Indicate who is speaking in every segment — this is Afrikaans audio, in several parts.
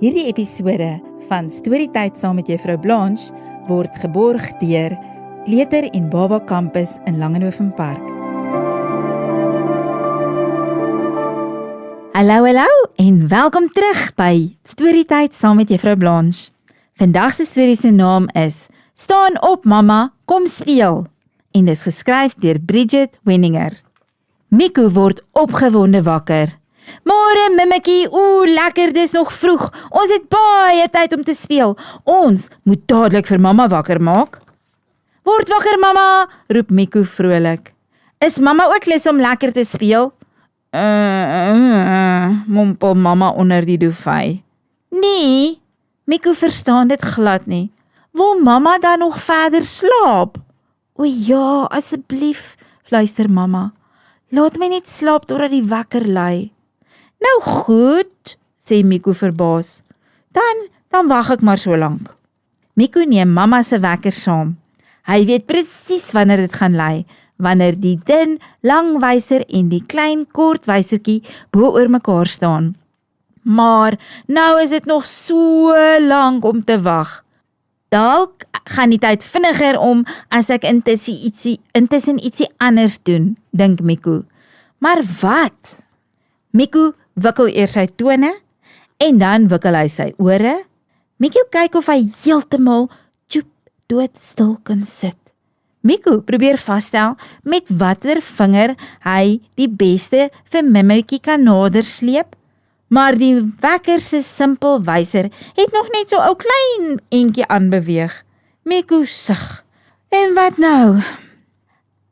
Speaker 1: Hierdie episode van Storytyd saam met Juffrou Blanche word geborg deur Kleuter en Baba Campus in Langenhoven Park. Hallo en welkom terug by Storytyd saam met Juffrou Blanche. Vandag se storie se naam is Staan op mamma, kom speel en dis geskryf deur Bridget Wenninger. Miku word opgewonde wakker. Môre mimmetjie, lekker, dis nog vroeg. Ons het baie tyd om te speel. Ons moet dadelik vir mamma wakker maak. Word wakker mamma, roep Miku vrolik. Is mamma ook lus om lekker te speel? Mompel mamma onder die doofy. Nee, Miku verstaan dit glad nie. Wil mamma dan nog verder slaap? O ja, asseblief, fluister mamma. Laat my net slaap totdat die wekker lui. Nou goed, sê Miku verbaas. Dan wag ek maar so lank. Miku neem mamma se wekker saam. Hy weet presies wanneer dit gaan lui, wanneer die dun, lang wyser en die klein, kort wysertjie bo oor mekaar staan. Maar nou is dit nog so lank om te wag. Dalk gaan die tyd vinniger om as ek intussen ietsie anders doen, dink Miku. Maar wat? Miku wikkel eers sy tone en dan wikkel hy sy ore. Miku kyk of hy heeltemal doodstil kan sit. Miku probeer vasstel met watter vinger hy die beste vir Mimmetjie kan nader sleep, maar die wekker se simpel wyser het nog net so ou klein entjie aanbeweeg. Miku sug. En wat nou?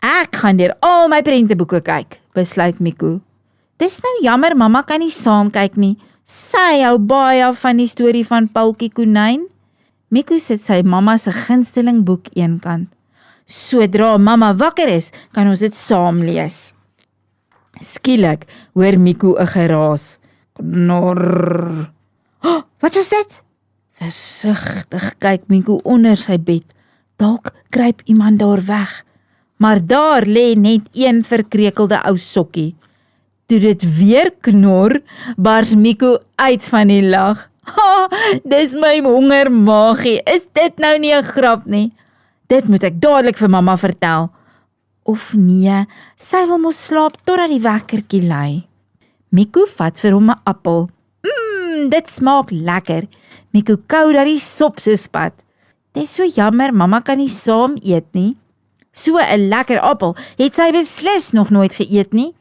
Speaker 1: Ek gaan deur al my prenteboeke kyk, besluit Miku. Dis nou jammer, mamma kan nie saam kyk nie. Sy hou baie van die storie van Paultjie Konyn. Miku sit sy mamma se gunsteling boek eenkant. Sodra mamma wakker is, kan ons dit saam lees. Skielik hoor Miku 'n geraas. Knorr. Oh, wat is dit? Versigtig kyk Miku onder sy bed. Dalk kruip iemand daar weg. Maar daar lê net een verkrekelde ou sokkie. Toe dit weer knor, bars Miku uit van die lag. Dis my hongermaagie, is dit nou nie 'n grap nie? Dit moet ek dadelik vir mamma vertel. Of nee, sy wil mos slaap totdat die wekkertjie lui. Miku vat vir hom 'n appel. Dit smaak lekker. Miku kou dat die sop so spat. Dis so jammer, mamma kan nie saam eet nie. So 'n lekker appel het sy beslis nog nooit geëet nie.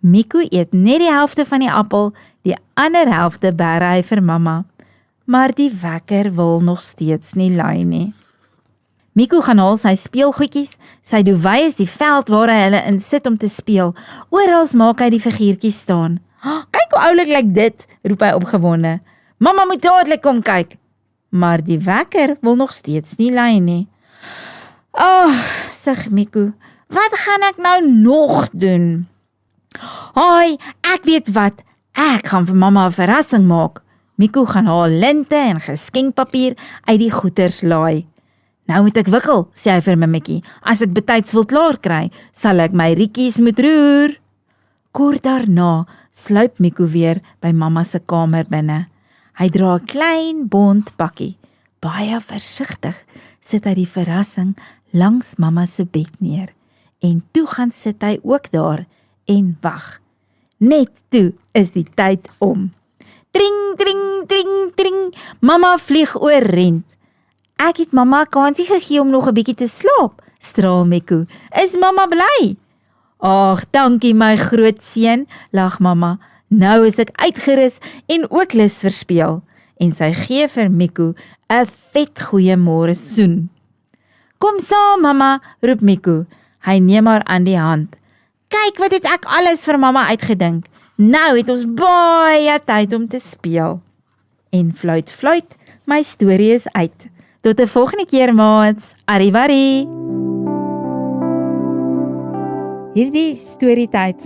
Speaker 1: Miku eet net die helfte van die appel, die ander helfte bære hy vir mamma. Maar die wekker wil nog steeds nie lui nie. Miku gaan haal sy speelgoedjies, sy doewy is die veld waar hy hulle in sit om te speel. Oral maak hy die figuurtjies staan. Kyk hoe oulik lyk dit, roep hy opgewonde. Mamma moet dadelik kom kyk. Maar die wekker wil nog steeds nie lui nie. Sug Miku, wat gaan ek nou nog doen? Hoi, ek weet wat, ek gaan vir mamma 'n verrassing maak. Miku gaan haal linte en geskenkpapier uit die goederslaai. Nou moet ek wikkel, sê hy vir Mimmetjie. As ek betyds wil klaar kry, sal ek my rietjies moet roer. Kort daarna sluip Miku weer by mamma se kamer binne. Hy dra 'n klein bont pakkie. Baie versigtig sit hy die verrassing langs mamma se bed neer. En toe gaan sit hy ook daar en wag. Net toe is die tyd om. Tring, tring, tring, tring. Mamma vlieg oorrent. Ek het mamma 'n kansie gegee om nog 'n bietjie te slaap, straal Miku. Is mamma bly? Ag, dankie my groot seun, lag mamma. Nou is ek uitgerus en ook lus vir speel. En sy gee vir Miku 'n vet goeiemôre soen. Kom saam mamma, roep Miku. Hy neem haar aan die hand. Kyk wat het ek alles vir mamma uitgedink. Nou het ons baie tyd om te speel. En fluit, fluit, my storie is uit. Tot 'n volgende keer, maats. Arrivederci. Hierdie Storytyd